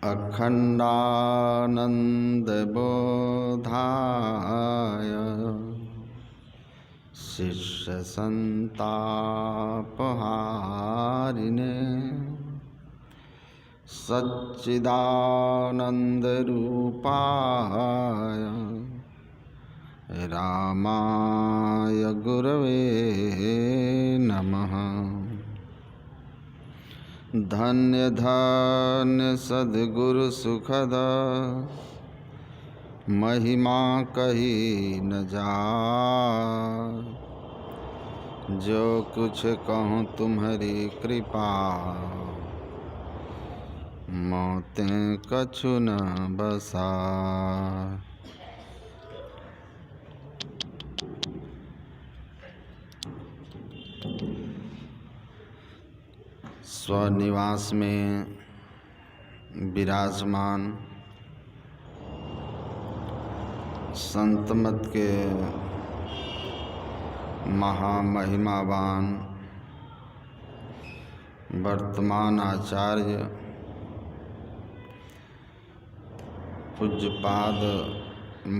अखण्डानन्दबोधाय शिष्यसन्तापहारिणे सच्चिदानन्दरूपाय रामाय गुरवे नमः। धन्य धन्य सद्गुरु सुखद महिमा कही न जाए। जो कुछ कहूँ तुम्हारी कृपा मोतें कछु न बसाए। स्वनिवास में विराजमान संतमत के महामहिमावान वर्तमान आचार्य पूज्यपाद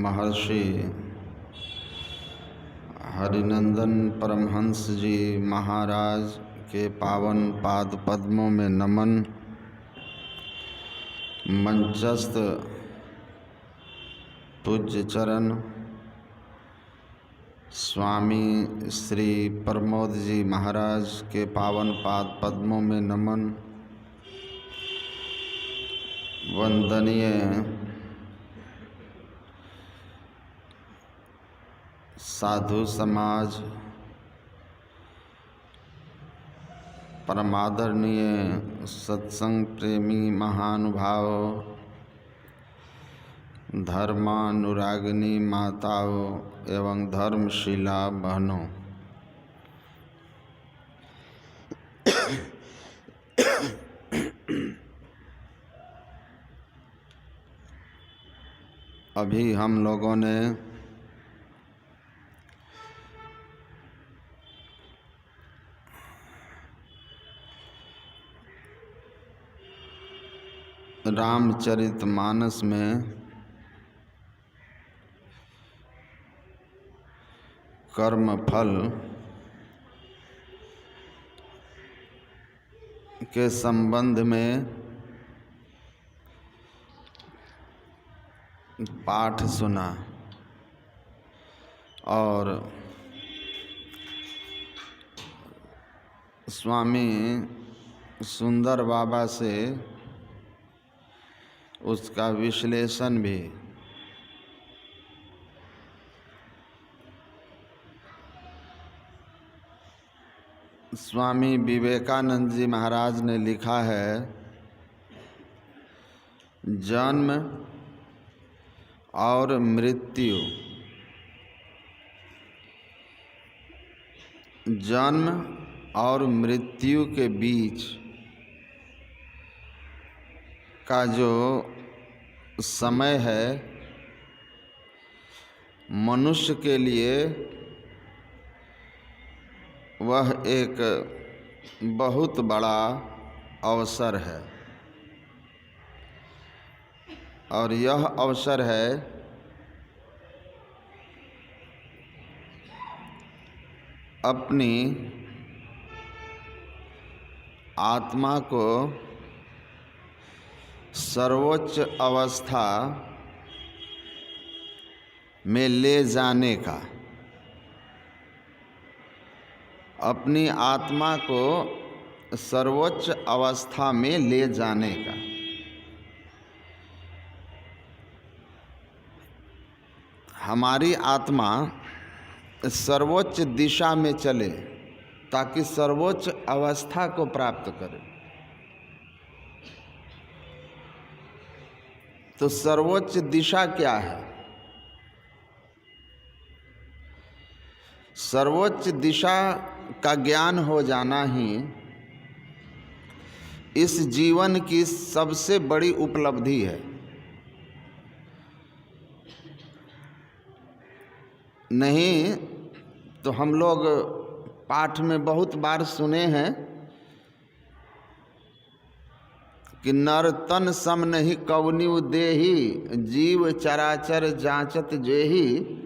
महर्षि हरिनंदन परमहंस जी महाराज के पावन पाद पद्मों में नमन। मंचस्थ पूज्य चरण स्वामी श्री प्रमोद जी महाराज के पावन पाद पद्मों में नमन। वंदनीय साधु समाज, परमादरणीय सत्संग प्रेमी महानुभाव, धर्मानुरागिनी माताओं एवं धर्मशिला बहनों, अभी हम लोगों ने रामचरितमानस में कर्म फल के संबंध में पाठ सुना और स्वामी सुंदर बाबा से उसका विश्लेषण भी। स्वामी विवेकानंद जी महाराज ने लिखा है, जन्म और मृत्यु, जन्म और मृत्यु के बीच का जो समय है मनुष्य के लिए वह एक बहुत बड़ा अवसर है। और यह अवसर है अपनी आत्मा को सर्वोच्च अवस्था में ले जाने का, अपनी आत्मा को सर्वोच्च अवस्था में ले जाने का। हमारी आत्मा सर्वोच्च दिशा में चले ताकि सर्वोच्च अवस्था को प्राप्त करे। तो सर्वोच्च दिशा क्या है? सर्वोच्च दिशा का ज्ञान हो जाना ही इस जीवन की सबसे बड़ी उपलब्धि है। नहीं तो हम लोग पाठ में बहुत बार सुने हैं कि नर तन सम नहीं कवनिउ देहि, जीव चराचर जांचत जेहि,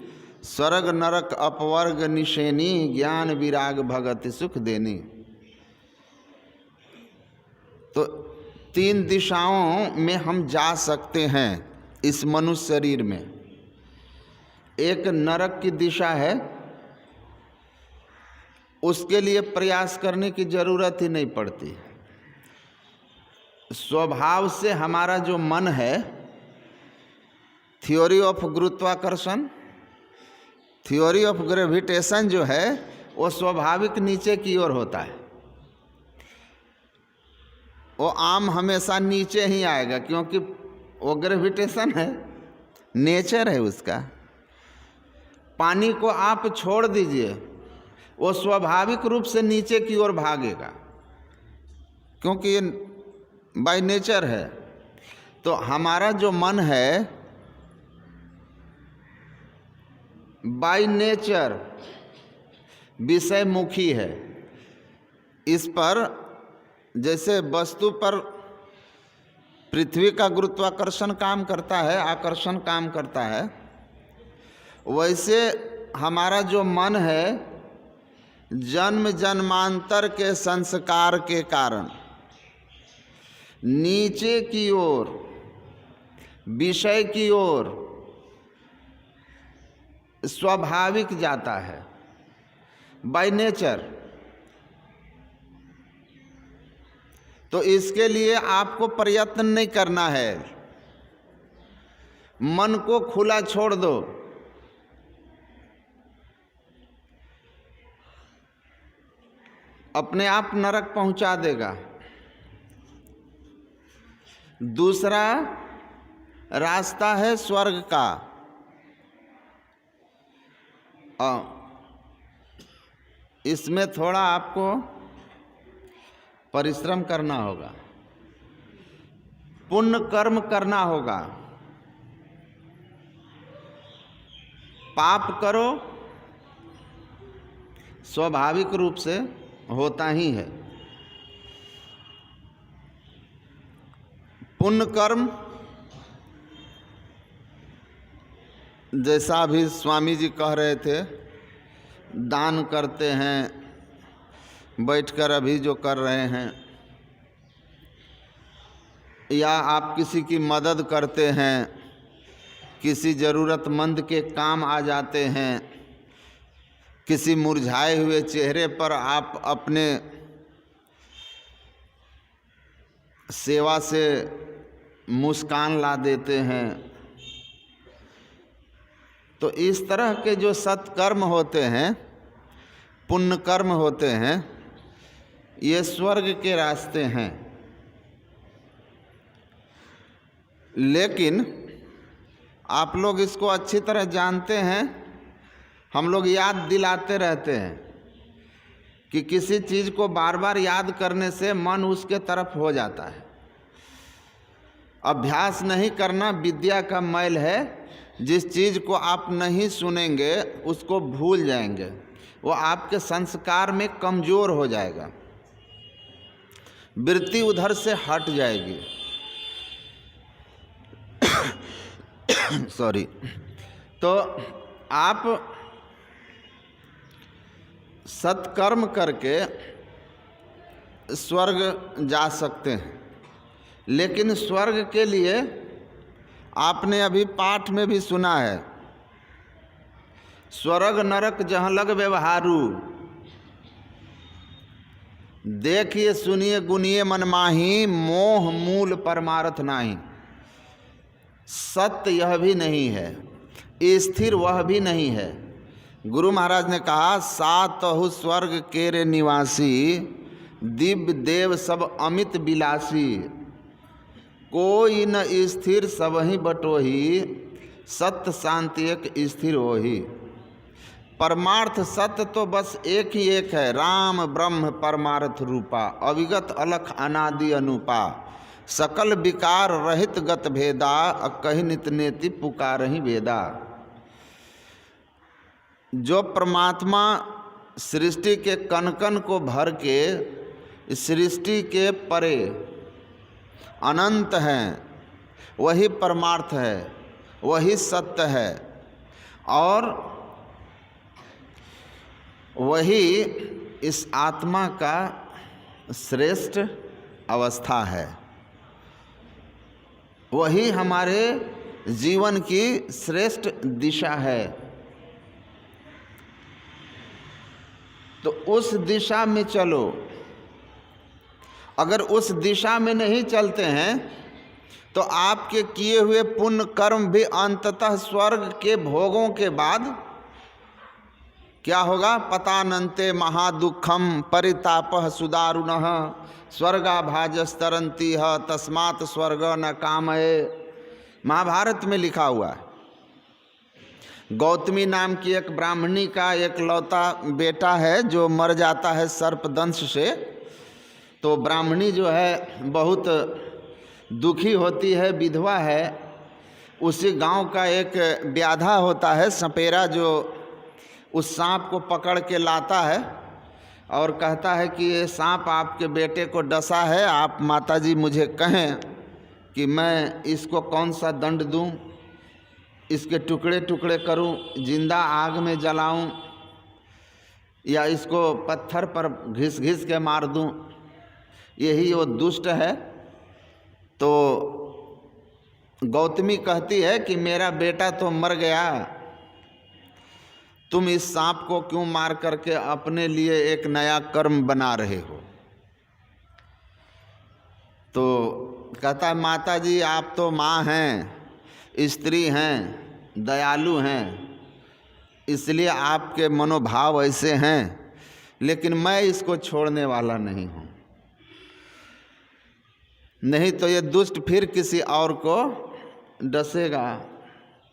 स्वर्ग नरक अपवर्ग निशेनी, ज्ञान विराग भगति सुख देनी। तो 3 दिशाओं में हम जा सकते हैं इस मनुष्य शरीर में। एक नरक की दिशा है, उसके लिए प्रयास करने की जरूरत ही नहीं पड़ती। स्वभाव से हमारा जो मन है, थ्योरी ऑफ गुरुत्वाकर्षण, थ्योरी ऑफ ग्रेविटेशन जो है वो स्वाभाविक नीचे की ओर होता है। वो आम हमेशा नीचे ही आएगा, क्योंकि वो ग्रेविटेशन है, नेचर है उसका। पानी को आप छोड़ दीजिए, वो स्वाभाविक रूप से नीचे की ओर भागेगा, क्योंकि ये बाय नेचर है। तो हमारा जो मन है बाय नेचर विषयमुखी है। इस पर जैसे वस्तु पर पृथ्वी का गुरुत्वाकर्षण काम करता है, आकर्षण काम करता है, वैसे हमारा जो मन है जन्म जन्मांतर के संस्कार के कारण नीचे की ओर, विषय की ओर स्वाभाविक जाता है, बाय नेचर। तो इसके लिए आपको प्रयत्न नहीं करना है, मन को खुला छोड़ दो। अपने आप नरक पहुंचा देगा। दूसरा रास्ता है स्वर्ग का। इसमें थोड़ा आपको परिश्रम करना होगा, पुण्य कर्म करना होगा। पाप करो, स्वाभाविक रूप से होता ही है। पुण्य कर्म जैसा अभी स्वामी जी कह रहे थे, दान करते हैं, बैठकर अभी जो कर रहे हैं, या आप किसी की मदद करते हैं, किसी ज़रूरतमंद के काम आ जाते हैं, किसी मुरझाए हुए चेहरे पर आप अपने सेवा से मुस्कान ला देते हैं। तो इस तरह के जो सत्कर्म होते हैं, पुण्य कर्म होते हैं, ये स्वर्ग के रास्ते हैं। लेकिन आप लोग इसको अच्छी तरह जानते हैं, हम लोग याद दिलाते रहते हैं कि किसी चीज़ को बार बार याद करने से मन उसके तरफ हो जाता है। अभ्यास नहीं करना विद्या का मैल है। जिस चीज़ को आप नहीं सुनेंगे उसको भूल जाएंगे, वो आपके संस्कार में कमज़ोर हो जाएगा, वृत्ति उधर से हट जाएगी। सॉरी। तो आप सत्कर्म करके स्वर्ग जा सकते हैं। लेकिन स्वर्ग के लिए आपने अभी पाठ में भी सुना है, स्वर्ग नरक जहाँ लग व्यवहारू, देखिए सुनिए गुनिए मन माही, मोह मूल परमार्थ नाही। सत्य यह भी नहीं है, स्थिर वह भी नहीं है। गुरु महाराज ने कहा, सातहु स्वर्ग केरे निवासी, दिव्य देव सब अमित बिलासी, कोई न स्थिर सबहि बटोही, सत्य शांति एक स्थिर होही। परमार्थ सत्य तो बस एक ही एक है, राम ब्रह्म परमार्थ रूपा, अविगत अलख अनादि अनुपा, सकल विकार रहित गत भेदा, कहि नित नेति पुकारहि वेदा। जो परमात्मा सृष्टि के कण कण को भर के सृष्टि के परे अनंत हैं, वही परमार्थ है, वही सत्य है और वही इस आत्मा का श्रेष्ठ अवस्था है, वही हमारे जीवन की श्रेष्ठ दिशा है। तो उस दिशा में चलो। अगर उस दिशा में नहीं चलते हैं तो आपके किए हुए पुण्य कर्म भी अंततः स्वर्ग के भोगों के बाद क्या होगा? पतानन्ते महादुखम परितापः सुदारुणः स्वर्गाभाजस्तरन्ति तस्मात् स्वर्ग न कामये। महाभारत में लिखा हुआ है। गौतमी नाम की एक ब्राह्मणी का एक लौता बेटा है जो मर जाता है सर्पदंश से। तो ब्राह्मणी जो है बहुत दुखी होती है, विधवा है। उसी गांव का एक व्याधा होता है सपेरा, जो उस सांप को पकड़ के लाता है और कहता है कि ये सांप आपके बेटे को डसा है, आप माताजी मुझे कहें कि मैं इसको कौन सा दंड दूं, इसके टुकड़े टुकड़े करूं, जिंदा आग में जलाऊं या इसको पत्थर पर घिस घिस के मार दूं, यही वो दुष्ट है। तो गौतमी कहती है कि मेरा बेटा तो मर गया, तुम इस सांप को क्यों मार करके अपने लिए एक नया कर्म बना रहे हो? तो कहता है माता जी आप तो माँ हैं, स्त्री हैं, दयालु हैं, इसलिए आपके मनोभाव ऐसे हैं, लेकिन मैं इसको छोड़ने वाला नहीं हूँ। नहीं तो ये दुष्ट फिर किसी और को डसेगा,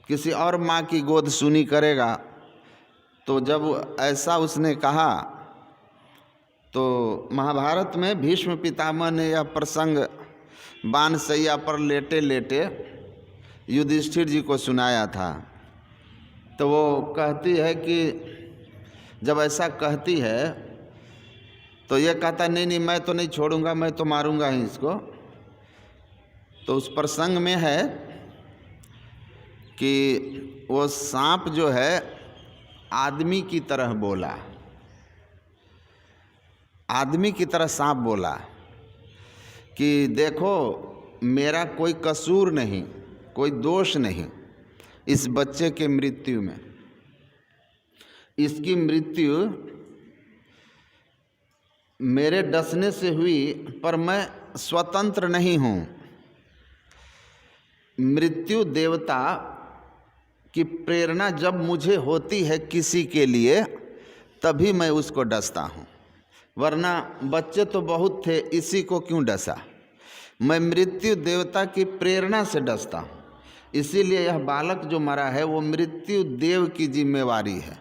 किसी और माँ की गोद सुनी करेगा। तो जब ऐसा उसने कहा तो महाभारत में भीष्म पितामह ने यह प्रसंग बाणशैया पर लेटे लेटे युधिष्ठिर जी को सुनाया था। तो वो कहती है कि जब ऐसा कहती है तो ये कहता नहीं नहीं मैं तो नहीं छोड़ूंगा, मैं तो मारूंगा ही इसको। तो उस प्रसंग में है कि वो सांप जो है आदमी की तरह बोला, आदमी की तरह सांप बोला कि देखो मेरा कोई कसूर नहीं, कोई दोष नहीं इस बच्चे के मृत्यु में। इसकी मृत्यु मेरे डसने से हुई, पर मैं स्वतंत्र नहीं हूँ। मृत्यु देवता की प्रेरणा जब मुझे होती है किसी के लिए, तभी मैं उसको डसता हूँ, वरना बच्चे तो बहुत थे, इसी को क्यों डसा? मैं मृत्यु देवता की प्रेरणा से डसता हूँ। इसीलिए यह बालक जो मरा है वो मृत्यु देव की जिम्मेवारी है।